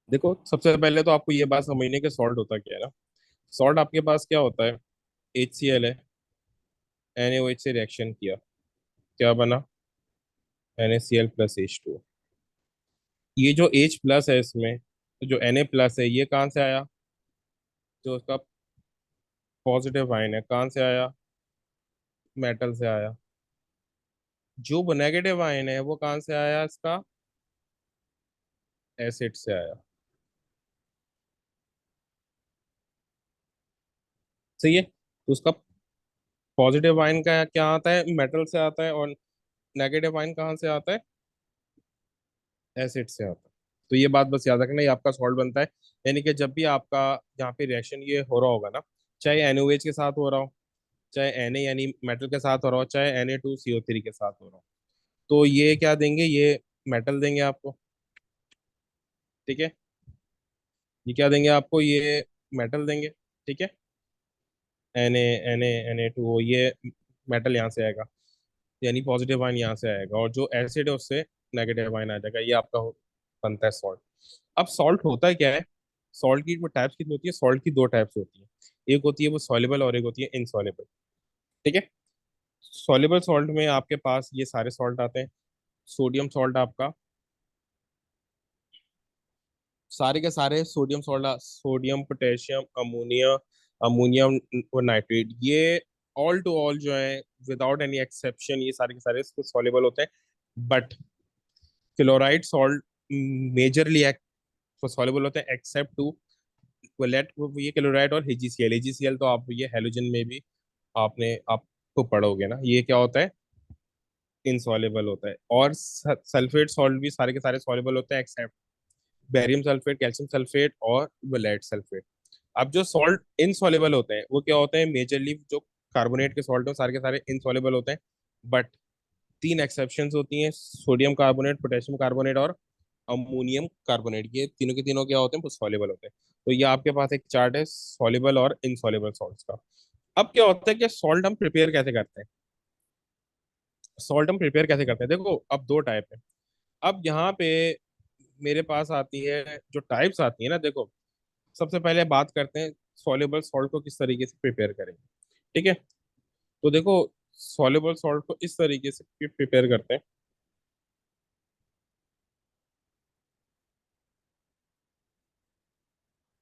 देखो, सबसे पहले तो आपको ये बात समझने के सॉल्ट होता क्या है ना। सॉल्ट आपके पास क्या होता है? HCl है, NaOH से रिएक्शन किया, क्या बना? NaCl+H2। ये जो H प्लस है इसमें, तो जो Na प्लस है ये कहाँ से आया? जो उसका पॉजिटिव आयन है कहाँ से आया? मेटल से आया। जो वो नेगेटिव आयन है वो कहाँ से आया इसका? एसिड से आया। सही है, तो उसका पॉजिटिव आयन का क्या आता है? मेटल से आता है। और नेगेटिव आयन कहाँ से आता है? एसिड से आता है। तो ये बात बस याद रखना, ये आपका सॉल्ट बनता है। यानी कि जब भी आपका यहाँ पे रिएक्शन ये हो रहा होगा ना, चाहे NaOH के साथ हो रहा हो, चाहे Na यानी मेटल के साथ हो रहा हो, चाहे Na2CO3 के साथ हो रहा हो, तो ये क्या देंगे? ये मेटल देंगे आपको। ठीक है, ये क्या देंगे आपको? ये मेटल देंगे। ठीक है, Na, Na, Na2, ये मेटल यहाँ से आएगा, यानी पॉजिटिव आयन यहाँ से आएगा, और जो एसिड है उससे नेगेटिव आयन आ जाएगा। ये आपका बनता है सॉल्ट। अब सॉल्ट होता है क्या है? सॉल्ट की टाइप्स कितनी होती है? सॉल्ट की दो टाइप्स होती है। एक होती है वो सॉल्युबल, और एक होती है इनसॉल्युबल। ठीक है, सॉल्युबल सॉल्ट में आपके पास ये सारे सॉल्ट आते हैं। सोडियम सॉल्ट आपका, सारे के सारे sodium salt, sodium, potassium, ammonia, ammonium और नाइट्रेट, ये ऑल टू ऑल जो है, विदाउट एनी एक्सेप्शन, ये सारे के सारे सॉल्युबल होते हैं। But chloride salt majorly soluble होते हैं, एक्सेप्ट टू लेट, ये क्लोराइड और HgCl। HgCl तो आप ये हेलोजन में भी आपने आपको पढ़ोगे ना, ये क्या होता है? इनसॉल्युबल होता है। और सल्फेट सॉल्ट भी सारे के सारे सॉल्युबल होते हैं, except barium sulphate, calcium sulphate और लेड सल्फेट। अब जो सॉल्ट इनसॉल्युबल होते हैं वो क्या होते हैं? मेजरली जो कार्बोनेट के सॉल्ट हैं सारे के सारे इनसॉल्युबल होते हैं। बट तीन एक्सेप्शंस होती हैं: सोडियम कार्बोनेट, पोटेशियम कार्बोनेट और अमोनियम कार्बोनेट। ये तीनों के तीनों क्या होते हैं? वो सॉल्युबल होते हैं। तो ये आपके पास एक चार्ट है सॉल्युबल और इनसॉल्युबल सॉल्ट्स का। अब क्या होता है कि सॉल्ट हम प्रिपेयर कैसे करते हैं? सॉल्ट हम प्रिपेयर कैसे करते हैं, देखो अब दो टाइप है। अब यहाँ पे मेरे पास आती है जो टाइप्स आती है ना, देखो सबसे पहले बात करते हैं सॉल्युबल सॉल्ट को किस तरीके से प्रिपेयर करेंगे। ठीक है, तो देखो सॉल्युबल सॉल्ट को इस तरीके से प्रिपेयर करते हैं।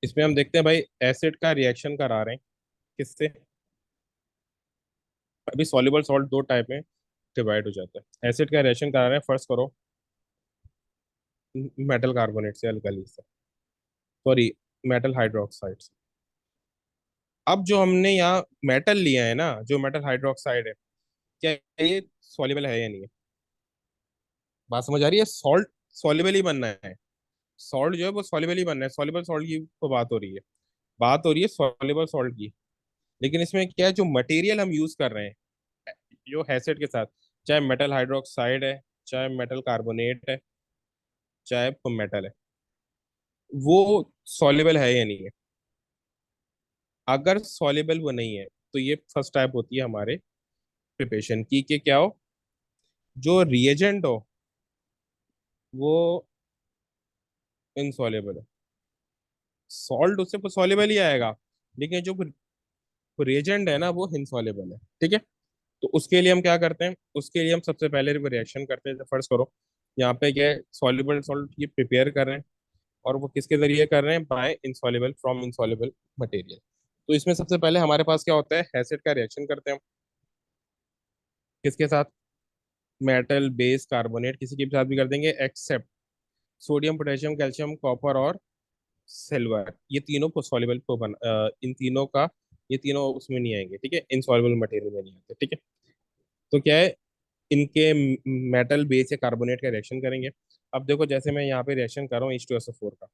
इसमें हम देखते हैं भाई, एसिड का रिएक्शन करा रहे हैं किससे? अभी सॉल्युबल सॉल्ट दो टाइप में डिवाइड हो जाता है। एसिड का रिएक्शन करा रहे हैं, फर्स्ट करो मेटल कार्बोनेट से, अल्कली से, सॉरी, मेटल हाइड्रोक्साइड से। अब जो हमने यहाँ मेटल लिया है ना, जो मेटल हाइड्रोक्साइड है, क्या ये सॉल्युबल है या नहीं है? बात समझ आ रही है? सॉल्ट सॉल्युबल ही बनना है। सॉल्ट जो है वो सॉल्युबल ही बनना है। सॉल्युबल सॉल्ट की तो बात हो रही है, बात हो रही है सॉल्युबल सॉल्ट की। लेकिन इसमें क्या है, जो मटेरियल हम यूज कर रहे हैं जो एसिड के साथ, चाहे मेटल हाइड्रोक्साइड है, चाहे मेटल कार्बोनेट है, चाहे मेटल है, वो सॉल्युबल है या नहीं है? अगर सॉल्युबल वो नहीं है, तो ये फर्स्ट टाइप होती है हमारे प्रिपरेशन की, कि क्या हो, जो रिएजेंट हो वो इनसॉल्युबल है। सॉल्ट उससे सॉल्युबल ही आएगा, लेकिन जो रिएजेंट है ना वो इनसॉल्युबल है। ठीक है, तो उसके लिए हम क्या करते हैं? उसके लिए हम सबसे पहले रिएक्शन करते हैं। फर्स्ट करो, यहाँ पे क्या है, सॉल्युबल सॉल्ट ये प्रिपेयर कर रहे हैं, और वो किसके जरिए कर रहे हैं? By insoluble, from insoluble material. तो इसमें सबसे पहले हमारे पास क्या होता है? एसिड का रिएक्शन करते हैं हम किसके साथ? मेटल बेस कार्बोनेट, किसी के भी साथ भी कर देंगे, except sodium, potassium, calcium, copper और सिल्वर। ये तीनों को सॉल्युबल को इन तीनों का, ये तीनों उसमें नहीं आएंगे। ठीक है, इनसॉल्युबल मटेरियल में नहीं आते। ठीक है, तो क्या है, इनके मेटल बेस या कार्बोनेट का रिएक्शन करेंगे। अब देखो, जैसे मैं यहाँ पे रिएक्शन कर रहा हूँ H2SO4 का,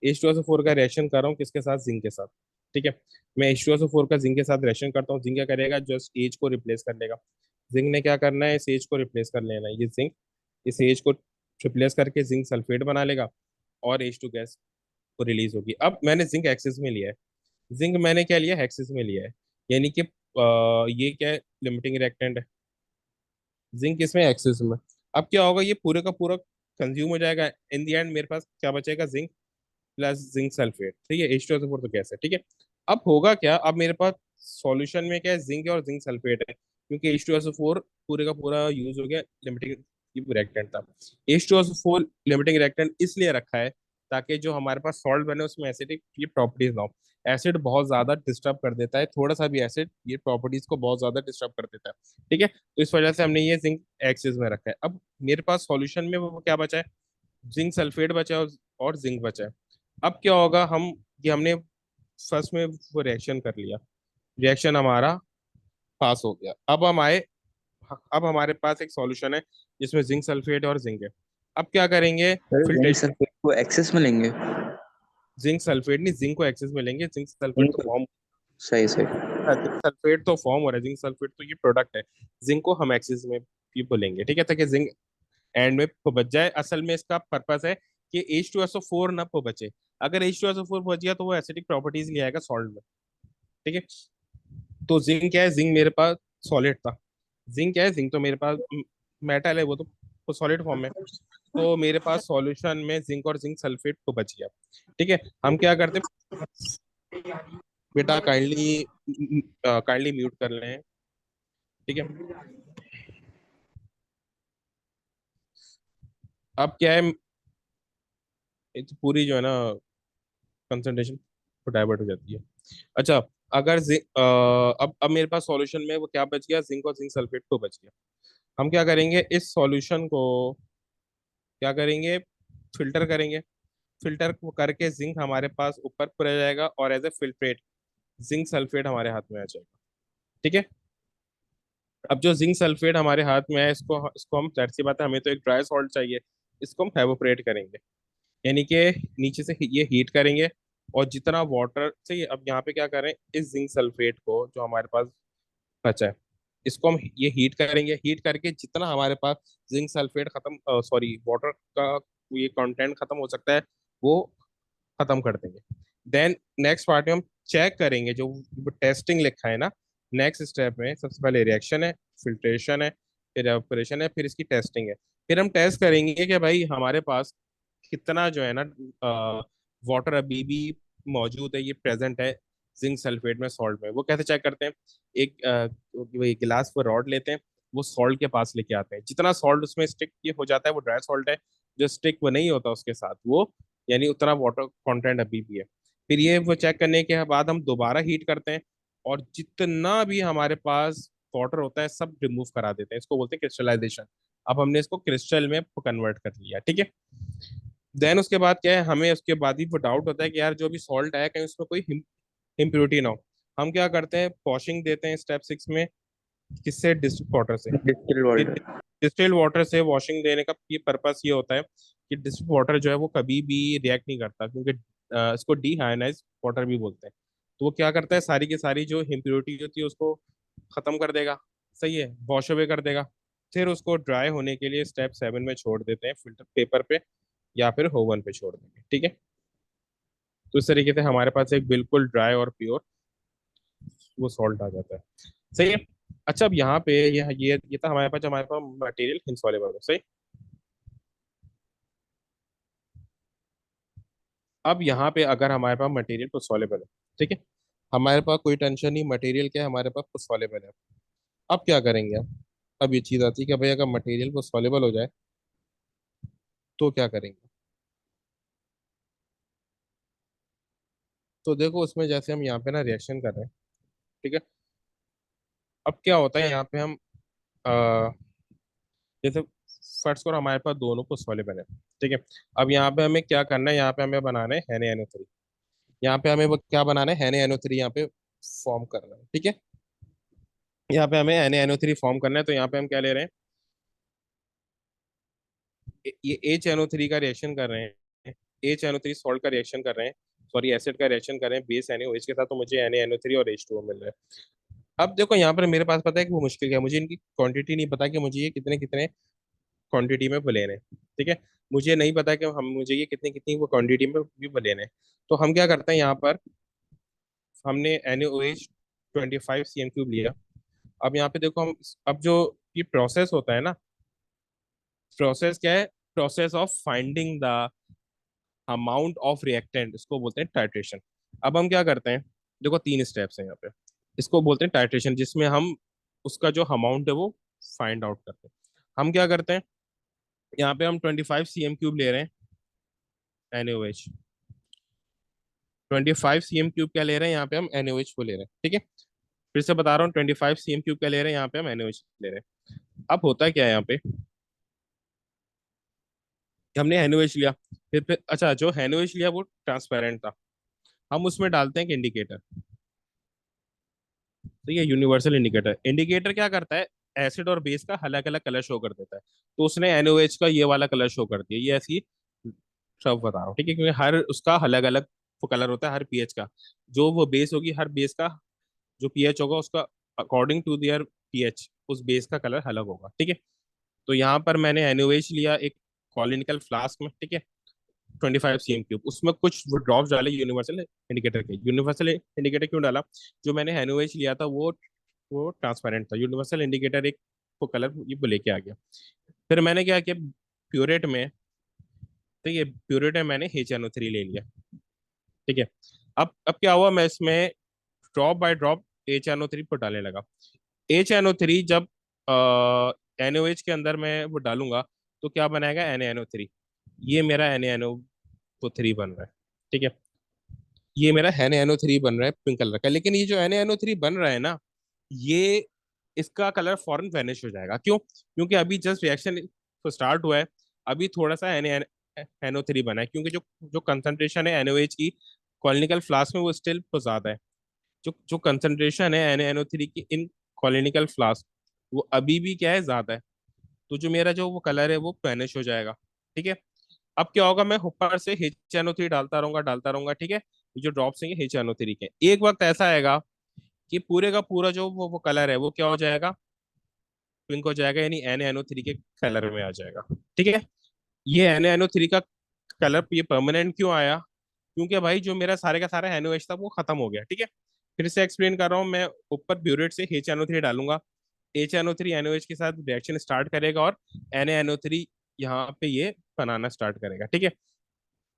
H2SO4 का रिएक्शन कर रहा हूँ किसके साथ? जिंक के साथ। ठीक है, मैं H2SO4 का जिंक के साथ रिएक्शन करता हूँ। जिंक क्या करेगा? जस्ट एच को रिप्लेस कर लेगा। जिंक ने क्या करना है? इस एच को रिप्लेस कर लेना है। ये जिंक इस एच को रिप्लेस करके जिंक सल्फेट बना लेगा, और H2 गैस को रिलीज होगी। अब मैंने जिंक एक्सिस में लिया है, जिंक मैंने क्या लिया? एक्सिस में लिया है। यानी कि ये क्या है? लिमिटिंग रिएक्टेंट है। जिंक इसमें एक्सिस में। अब क्या होगा? ये पूरे का पूरा कंज्यूम हो जाएगा। इन दी एंड मेरे पास क्या बचेगा? जिंक प्लस जिंक सल्फेट, ठीक है, H2SO4 तो गैस है, ठीक है। अब होगा क्या, अब मेरे पास सॉल्यूशन में क्या है, जिंक और जिंक सल्फेट है, क्योंकि H2SO4 पूरे का पूरा यूज हो गया, लिमिटिंग रिएक्टेंट था। H2SO4 लिमिटिंग रिएक्टेंट इसलिए रखा है ताकि जो हमारे पास सॉल्ट बने उसमें एसिडिक ये प्रॉपर्टीज ना हो। एसिड बहुत ज्यादा डिस्टर्ब कर देता है, थोड़ा सा भी एसिड ये प्रॉपर्टीज को बहुत ज्यादा डिस्टर्ब कर देता है, ठीक है। तो इस वजह से हमने ये जिंक एक्सिस में रखा है। अब मेरे पास सॉल्यूशन में वो क्या बचा है, जिंक सल्फेट बचा है और जिंक बचा है। अब क्या होगा, हम ये हमने फर्स्ट में वो रिएक्शन कर लिया, रिएक्शन हमारा पास हो गया। अब हमारे पास एक सॉल्यूशन है जिसमें जिंक सल्फेट और जिंक है। अब क्या करेंगे, सर जिंक फिल्ट्रेशन। सल्फेट को एक्सेस में लेंगे? जिंक सल्फेट नहीं, जिंक को एक्सेस में लेंगे, जिंक सल्फेट जिंक तो फॉर्म, सही सही। जिंक सल्फेट तो फॉर्म हो रहा है, जिंक सल्फेट तो ये प्रोडक्ट है। जिंक को हम एक्सेस में भी बोलेंगे, ठीक है, ताकि जिंक एंड में बच जाए। असल में इसका पर्पस है कि H2SO4 ना बचे। अगर H2SO4 बच गया तो वो एसिडिक प्रॉपर्टीज ले आएगा सॉल्ट में, ठीक है। तो जिंक क्या है, जिंक मेरे पास सॉलिड था। जिंक क्या है, जिंक तो मेरे पास मेटल है, वो तो सॉलिड फॉर्म में। तो मेरे पास सॉल्यूशन में जिंक और जिंक सल्फेट तो बच गया, ठीक है। हम क्या करते, बेटा काइंडली काइंडली म्यूट कर लें, ठीक है। अब क्या है, ये तो पूरी जो है ना कंसंट्रेशन तो डाइवर्ट हो जाती है। अच्छा, अगर अब मेरे पास सॉल्यूशन में वो क्या बच गया, जिंक और जिंक सल्फेट तो बच गया। हम क्या करेंगे, इस सॉल्यूशन को क्या करेंगे, फिल्टर करेंगे। फिल्टर को करके जिंक हमारे पास ऊपर पर आ जाएगा और as a filtrate zinc sulphate हमारे हाथ में आ जाएगा, ठीक है। अब जो जिंक सल्फेट हमारे हाथ में है, इसको इसको हम, जाहिर सी बात है, हमें तो एक ड्राई सॉल्ट चाहिए। इसको हम एवोपरेट करेंगे, यानी कि नीचे से ये हीट करेंगे। और जितना वाटर से अब यहाँ पे क्या करें, इस जिंक सल्फेट को जो हमारे पास बचा है, इसको हम ये हीट करेंगे। हीट करके जितना हमारे पास जिंक सल्फेट खत्म, सॉरी वाटर का ये कंटेंट खत्म हो सकता है, वो खत्म कर देंगे। देन नेक्स्ट पार्ट में हम चेक करेंगे जो टेस्टिंग लिखा है ना। नेक्स्ट स्टेप में सबसे पहले रिएक्शन है, फिल्ट्रेशन है, फिर एवापोरेशन है, फिर इसकी टेस्टिंग है। फिर हम टेस्ट करेंगे कि भाई हमारे पास कितना जो है ना वाटर अभी भी मौजूद है, ये प्रेजेंट है जिंक सल्फेट में, सॉल्ट में। वो कैसे चेक करते हैं, एक वही गिलास पर रॉड लेते हैं, वो सॉल्ट के पास लेके आते हैं। जितना सॉल्ट उसमें स्टिक ये हो जाता है वो ड्राई सॉल्ट है। जो स्टिक वो नहीं होता उसके साथ वो, यानी उतना वाटर कंटेंट अभी भी है। फिर ये वो चेक करने के बाद हम दोबारा हीट करते हैं, और जितना भी हमारे पास वाटर होता है सब रिमूव करा देते हैं। इसको बोलते हैं क्रिस्टलाइजेशन। अब हमने इसको क्रिस्टल में कन्वर्ट कर लिया, ठीक है। देन उसके बाद क्या है, हमें उसके बाद ही वो डाउट होता है कि यार जो भी सॉल्ट है कहीं उसमें कोई इम्प्योरिटी ना हो। हम क्या करते हैं, वॉशिंग देते हैं स्टेप 6 में। किससे, डिस्टिल्ड वाटर से। Distil water. डिस्टिल्ड वाटर से वॉशिंग देने का ये पर्पस ये होता है कि डिस्टिल्ड वाटर जो है वो कभी भी रिएक्ट नहीं करता, क्योंकि इसको डीहाइनाइज वाटर भी बोलते हैं। तो वो क्या करता है, सारी की सारी जो इम्प्योरिटी होती है उसको खत्म कर देगा, सही है, वॉश अवे कर देगा। फिर उसको ड्राई होने के लिए स्टेप 7 में छोड़ देते हैं, फिल्टर पेपर पे या फिर ओवन पे छोड़ देंगे, ठीक है। तो इस तरीके से हमारे पास एक बिल्कुल ड्राई और प्योर वो सॉल्ट आ जाता है, सही है। अच्छा, अब यहाँ पे ये था हमारे पास मटेरियल इनसॉल्युबल है, सही। अब यहाँ पे अगर हमारे पास मटेरियल तो सॉल्युबल है, ठीक है, हमारे पास कोई टेंशन नहीं, मटेरियल क्या है, हमारे पास तो सॉल्युबल है। अब क्या करेंगे, अब ये चीज आती है कि भाई अगर मटेरियल को सॉल्युबल हो जाए तो क्या करेंगे। तो देखो उसमें जैसे हम यहाँ पे ना रिएक्शन कर रहे हैं, ठीक है। अब क्या होता है यहाँ पे हम जैसे फर्स्ट को हमारे पास दोनों को सॉल्युबल है, ठीक है। अब यहाँ पे हमें क्या करना है, यहाँ पे हमें बनाना है NaNO3। यहाँ पे हमें वो क्या बनाना है, NaNO3 यहाँ पे फॉर्म करना है, ठीक है। यहाँ पे हमें NaNO3 फॉर्म करना है, तो यहाँ पे हम क्या ले रहे हैं, ये HNO3 का रिएक्शन कर रहे हैं। HNO3 सॉल्ट का रिएक्शन कर रहे हैं, सॉरी एसिड का रिएक्शन कर रहे हैं बेस NaOH के साथ, तो मुझे NaNO3 और H2O मिल रहा है। अब देखो यहाँ पर मेरे पास पता है कि वो मुश्किल क्या है, मुझे इनकी क्वांटिटी नहीं पता कि मुझे ये कितने कितने क्वांटिटी में लेने हैं, ठीक है। मुझे नहीं पता कि हम मुझे ये कितनी कितनी वो क्वांटिटी में भी लेने हैं। तो हम क्या करते हैं, यहाँ पर हमने NaOH 25 cm³ लिया। अब यहाँ पे देखो हम अब जो ये प्रोसेस होता है ना, प्रोसेस क्या है, process of finding the amount of reactant, इसको बोलते हैं टाइट्रेशन। अब हम क्या करते हैं, देखो तीन स्टेप्स हैं यहाँ पे, इसको बोलते हैं टाइट्रेशन, जिसमें हम उसका जो अमाउंट है वो फाइंड आउट करते हैं। हम क्या करते हैं, यहाँ पे हम 25 cm³ ले रहे हैं NaOH। 25 cm³ क्या ले रहे हैं यहाँ पे हम NaOH को ले रहे हैं, ठीक है। फिर से बता रहा हूँ, 25 cm³ क्या ले रहे हैं यहाँ पे हम NaOH ले रहे हैं। अब होता है क्या है यहाँ पे, कि हमने NaOH लिया, फिर अच्छा जो NaOH लिया वो ट्रांसपेरेंट था, हम उसमें डालते हैं एक इंडिकेटर। तो ये यूनिवर्सल इंडिकेटर, इंडिकेटर क्या करता है, एसिड और बेस का अलग अलग कलर शो कर देता है। तो उसने NaOH का ये वाला कलर शो कर दिया, ये ऐसी सब बता रहा हूँ, ठीक है, क्योंकि हर उसका अलग अलग वो कलर होता है हर पीएच का। जो वो बेस होगी, हर बेस का जो पीएच होगा उसका अकॉर्डिंग टू देयर पीएच उस बेस का कलर अलग होगा, ठीक है। तो यहाँ पर मैंने NaOH लिया एक कॉलिनिकल फ्लास्क में, ठीक है, 25 cm³, उसमें कुछ वो ड्रॉप्स डाले यूनिवर्सल इंडिकेटर के। यूनिवर्सल इंडिकेटर क्यों डाला, जो मैंने NaOH लिया था वो ट्रांसपेरेंट था, यूनिवर्सल इंडिकेटर एक वो कलर ये वो लेके आ गया। फिर मैंने क्या किया, प्योरेट में, तो ये प्योरेट में मैंने HNO3 ले लिया, ठीक है। अब क्या हुआ, मैं इसमें ड्रॉप बाय ड्रॉप HNO3 को डालने लगा। HNO3 जब NaOH के अंदर मैं वो डालूंगा तो क्या बनाएगा, NaNO3। ये मेरा NaNO3 बन रहा है, ठीक है। ये मेरा NaNO3 बन रहा है पिंक कलर का, लेकिन ये जो NaNO3 बन रहा है ना, ये इसका कलर फॉरन वैनिश हो जाएगा। क्यों, क्योंकि अभी जस्ट रिएक्शन तो स्टार्ट हुआ है, अभी थोड़ा सा NaNO3 बना है, क्योंकि जो जो कंसंट्रेशन है NaOH की कॉलिनिकल फ्लास्क में वो स्टिल तो ज्यादा है। जो जो कंसंट्रेशन है NaNO3 की इन कॉलिनिकल फ्लास्क, वो अभी भी क्या है, ज्यादा है। तो जो मेरा जो वो कलर है वो वैनिश हो जाएगा, ठीक है। अब क्या होगा, मैं ऊपर से HNO3 डालता रहूंगा, ठीक है। ये जो ड्रॉप्स हैं ये HNO3 के, एक वक्त ऐसा आएगा कि पूरे का पूरा जो वो कलर है वो क्या हो जाएगा, पिंक हो जाएगा, यानी NaNO3 के कलर में आ जाएगा, ठीक है। ये NaNO3 का कलर ये परमानेंट क्यों आया, क्योंकि भाई जो मेरा सारे का सारा NaOH था वो खत्म हो गया, ठीक है। फिर से एक्सप्लेन कर रहा हूँ मैं, ऊपर ब्यूरेट से HNO3 डालूंगा, HNO3 NaOH के साथ रिएक्शन स्टार्ट करेगा और NaNO3 यहाँ पे ये बनाना स्टार्ट करेगा, ठीक है।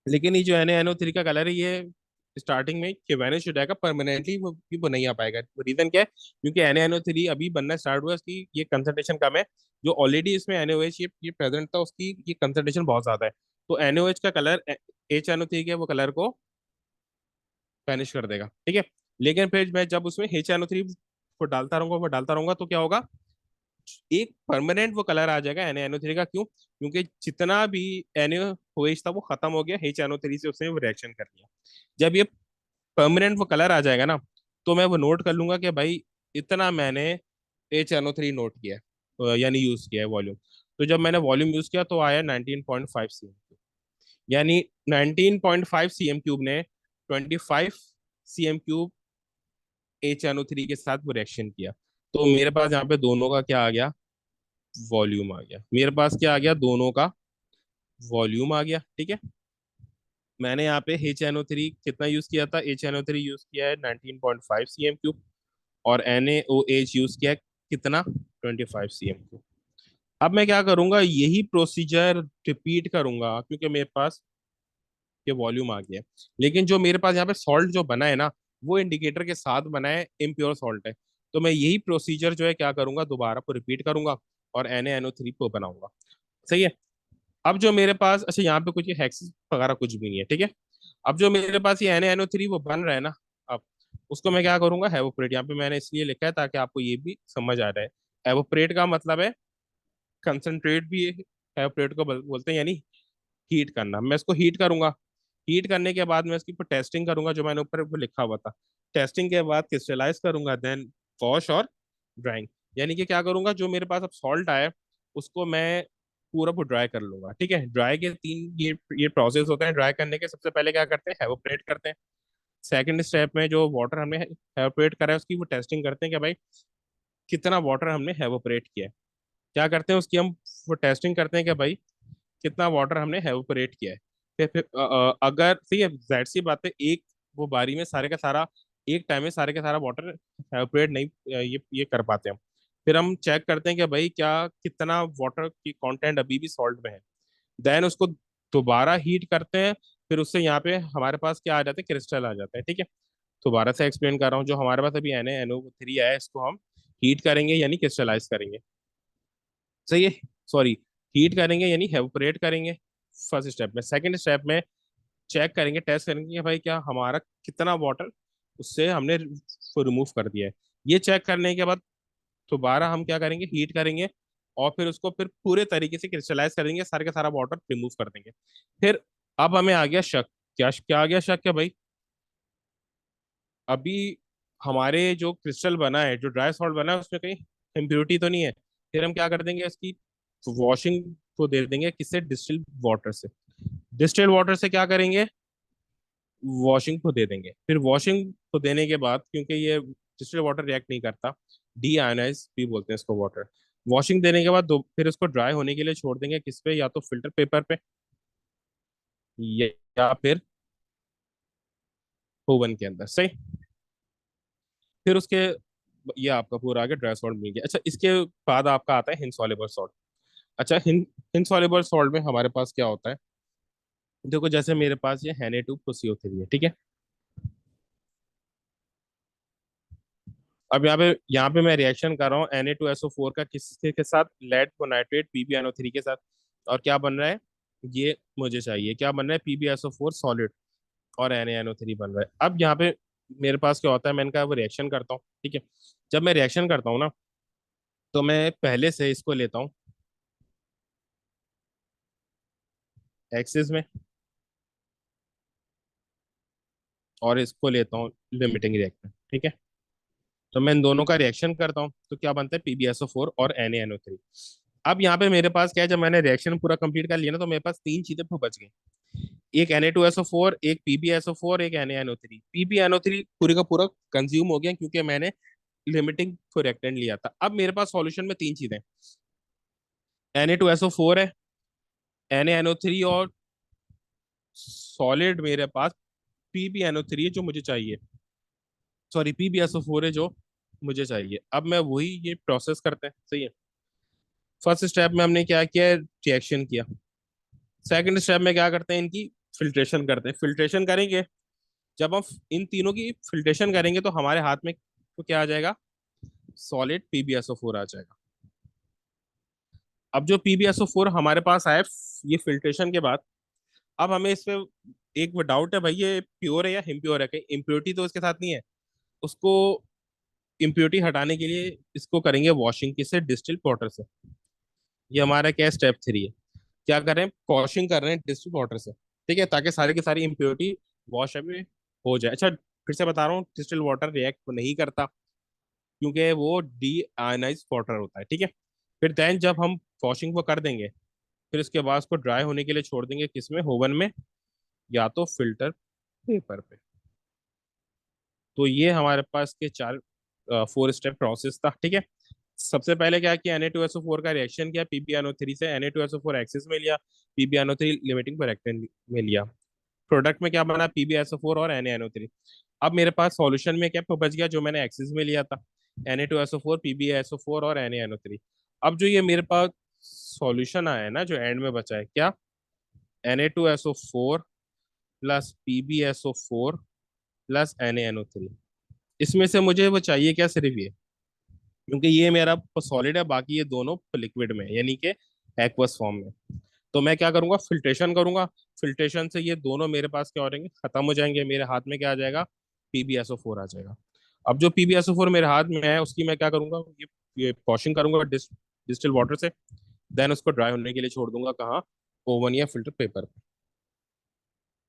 लेकिन ये जो NaNO3 का कलर है ये स्टार्टिंग में ये वैनिश हो जाएगा परमानेंटली, वो नहीं आ पाएगा। रीजन क्या है, क्योंकि NaNO3 अभी बनना स्टार्ट हुआ, इसकी ये कंसंट्रेशन कम है। जो ऑलरेडी इसमें NaOH ये प्रेजेंट था उसकी ये कंसंट्रेशन बहुत ज्यादा है। तो NaOH का कलर HNO3 के वो कलर को वैनिश कर देगा, ठीक है। लेकिन फिर मैं जब उसमें HNO3 को डालता रहूंगा तो क्या होगा, एक परमानेंट वो कलर आ जाएगा NaNO3 का। क्यों, क्योंकि जितना भी NaOH था वो खत्म हो गया, HNO3 से उसने वो रिएक्शन कर लिया। जब ये परमानेंट वो कलर आ जाएगा ना, तो मैं वो नोट कर लूंगा कि भाई इतना मैंने HNO3 नोट किया है, यानी यूज किया है वॉल्यूम। तो जब मैंने वॉल्यूम यूज किया तो आया 19.5 cm³, यानी 19.5 cm³ ने 25 cm³ HNO3 के साथ वो रिएक्शन किया। तो मेरे पास यहाँ पे दोनों का क्या आ गया, वॉल्यूम आ गया। मेरे पास क्या आ गया, दोनों का वॉल्यूम आ गया, ठीक है। मैंने यहाँ पे HNO3 कितना यूज किया था, HNO3 यूज किया है 19.5 cm³ और NaOH यूज किया है कितना, 25 cm³। अब मैं क्या करूंगा, यही प्रोसीजर रिपीट करूंगा, क्योंकि मेरे पास ये वॉल्यूम आ गया है। लेकिन जो मेरे पास यहाँ पे सॉल्ट जो बना है ना, वो इंडिकेटर के साथ बना है, इम्प्योर सॉल्ट है। तो मैं यही प्रोसीजर जो है क्या करूंगा, दोबारा को रिपीट करूंगा और NaNO3 को बनाऊंगा, सही है। अब जो मेरे पास, अच्छा यहाँ पे कुछ हेक्सेस वगैरह कुछ भी नहीं है, ठीक है। अब जो मेरे पास ये NaNO3 वो बन रहा है ना, अब उसको मैं क्या करूंगा, एवोपरेट। यहाँ पे मैंने इसलिए लिखा है ताकि आपको ये भी समझ आ जाए। एवोपरेट का मतलब है कंसंट्रेट भी, एवोपरेट को बोलते हैं, यानी हीट करना। मैं इसको हीट करूंगा, हीट करने के बाद मैं इसकी टेस्टिंग करूंगा, जो मैंने ऊपर वो लिखा हुआ था। टेस्टिंग के बाद क्रिस्टलाइज करूंगा, देन वॉश और ड्राइंग। यानी कि क्या करूंगा, जो मेरे पास अब सॉल्ट आया उसको मैं पूरा को ड्राई कर लूंगा, ठीक है। ड्राई के तीन ये प्रोसेस होते हैं ड्राई करने के। सबसे पहले क्या करते हैं, एवोपरेट करते हैं। सेकंड स्टेप में जो वाटर हमने एवोपरेट करा है उसकी वो टेस्टिंग करते हैं कि भाई कितना वाटर हमने एवोपरेट किया है। क्या करते हैं, उसकी हम वो टेस्टिंग करते हैं कि भाई कितना वाटर हमने एवोपरेट किया है। फिर अगर सही है, जाहिर सी बात है, एक वो बारी में सारे का सारा, एक टाइम में सारे का सारा वाटर एवोपरेट नहीं ये कर पाते हम। फिर हम चेक करते हैं कि भाई क्या कितना वाटर की कंटेंट अभी भी सॉल्ट में है। देन उसको दोबारा हीट करते हैं, फिर उससे यहाँ पे हमारे पास क्या आ जाता है, क्रिस्टल आ जाता है, ठीक है। दोबारा से एक्सप्लेन कर रहा हूँ, जो हमारे पास अभी NaNO3 है, इसको हम हीट करेंगे यानी क्रिस्टलाइज करेंगे, सही है। सॉरी, हीट करेंगे यानी एवापोरेट करेंगे फर्स्ट स्टेप में। सेकंड स्टेप में चेक करेंगे, टेस्ट करेंगे कि भाई क्या हमारा कितना वाटर उससे हमने रिमूव कर दिया है। ये चेक करने के बाद दोबारा हम क्या करेंगे, हीट करेंगे और फिर उसको फिर पूरे तरीके से क्रिस्टलाइज करेंगे, सारे का सारा वाटर रिमूव कर देंगे। फिर अब हमें आ गया शक। क्या क्या आ गया शक, क्या भाई, अभी हमारे जो क्रिस्टल बना है, जो ड्राई सॉल्ट बना है, उसमें कहीं इम्प्योरिटी तो नहीं है। फिर हम क्या कर देंगे, इसकी वॉशिंग को दे देंगे, किससे, डिस्टिल्ड वाटर से। डिस्टिल्ड वाटर से क्या करेंगे, वॉशिंग को दे देंगे। फिर वॉशिंग को देने के बाद, क्योंकि ये डिस्टिल्ड वाटर रिएक्ट नहीं करता, डी आयोनाइज भी बोलते हैं इसको वाटर। वॉशिंग देने के बाद फिर इसको ड्राई होने के लिए छोड़ देंगे, किस पे, या तो फिल्टर पेपर पे या फिर ओवन के अंदर, सही। फिर उसके ये आपका पूरा आगे ड्राई सॉल्ट मिल गया। अच्छा, इसके बाद आपका आता है इनसॉल्युबल सॉल्ट। अच्छा, इनसॉल्युबल सॉल्ट में हमारे पास क्या होता है, देखो जैसे मेरे पास ये Na2+CO3 है, ठीक है। अब यहाँ पे मैं रिएक्शन कर रहा हूँ Na2SO4 का किसके के साथ, लेड नाइट्रेट PbNO3 के साथ। और क्या बन रहा है, ये मुझे चाहिए, क्या बन रहा है, PbSO4 सॉलिड और NaNO3 बन रहा है। अब यहाँ पे मेरे पास क्या होता है, मैंने कहा वो रिएक्शन करता हूँ, ठीक है। जब मैं रिएक्शन करता हूँ ना, तो मैं पहले से इसको लेता हूँ एक्सिस में, और इसको लेता हूँ लिमिटिंग रिएक्टर, ठीक है। तो मैं इन दोनों का रिएक्शन करता हूँ, तो क्या बनता है, PbSO4 और NaNO3। अब यहाँ पे मेरे पास क्या है, जब मैंने रिएक्शन पूरा कंप्लीट कर लिया ना, तो मेरे पास तीन चीजें बच गई। एक Na2SO4, एक PbSO4, एक NaNO3। PbNO3 पूरे का पूरा कंज्यूम हो गया, क्योंकि मैंने लिमिटिंग रिएक्टेंट लिया था। अब मेरे पास सॉल्यूशन में तीन चीजें, Na2SO4 है, NaNO3, और सॉलिड मेरे पास PbNO3 है जो मुझे चाहिए, सॉरी PbSO4 है जो मुझे चाहिए। अब मैं वही ये प्रोसेस करते हैं, सही है। फर्स्ट स्टेप में हमने क्या किया, रिएक्शन किया। सेकंड स्टेप में क्या करते हैं, इनकी फिल्ट्रेशन करते हैं। फिल्ट्रेशन करेंगे, जब हम इन तीनों की फिल्ट्रेशन करेंगे, तो हमारे हाथ में तो क्या आ जाएगा, सॉलिड PbSO4 आ जाएगा। अब जो PbSO4 हमारे पास आए ये फिल्ट्रेशन के बाद, अब हमें इस पे एक वो डाउट है भाई, ये प्योर है या इम्प्योर है, कहीं इम्प्योरिटी तो इसके साथ नहीं है। उसको इम्प्योरिटी हटाने के लिए इसको करेंगे वॉशिंग, किससे, डिस्टिल्ड वाटर से। ये हमारा क्या, स्टेप 3 है। क्या कर रहे हैं, वॉशिंग कर रहे हैं डिस्टिल्ड वाटर से, ठीक है, ताकि सारी की सारी इम्प्योरिटी वॉश में हो जाए। अच्छा, फिर से बता रहा हूँ, डिस्टिल्ड वाटर रिएक्ट नहीं करता, क्योंकि वो डी आयनाइज वाटर होता है, ठीक है। फिर देन जब हम वॉशिंग को कर देंगे, फिर उसके बाद उसको ड्राई होने के लिए छोड़ देंगे, किसमें, ओवन में या तो फिल्टर पेपर पे। तो ये हमारे पास के चार 4 स्टेप प्रोसेस था, ठीक है। सबसे पहले क्या किया, Na2SO4 का रिएक्शन किया PbNO3 से, Na2SO4 एक्सिस में लिया, PbNO3 लिमिटिंग रिएक्टेंट में लिया। प्रोडक्ट में क्या बना, PbSO4 और NaNO3। अब मेरे पास सॉल्यूशन में क्या बच गया, जो मैंने एक्सिस में लिया था, Na2SO4, PbSO4 और NaNO3। अब जो ये मेरे पास सॉल्यूशन आया है ना, जो एंड में बचा है, क्या, Na2SO4 plus PbSO4 plus NaNO3। इसमें से मुझे वो चाहिए क्या, सिर्फ ये, क्योंकि ये मेरा सॉलिड है, बाकी ये दोनों लिक्विड में यानी कि एक्वस फॉर्म में। तो मैं क्या करूंगा, फिल्ट्रेशन करूंगा। फिल्ट्रेशन से ये दोनों मेरे पास क्या हो जाएंगे, खत्म हो जाएंगे, मेरे हाथ में क्या आ जाएगा, PbSO4 आ जाएगा। अब जो PbSO4 मेरे हाथ में है, उसकी मैं क्या करूंगा, ये वॉशिंग करूंगा डिस्टिल वाटर से। देन उसको ड्राई होने के लिए छोड़ दूंगा, कहाँ, ओवन या फिल्टर पेपर पे।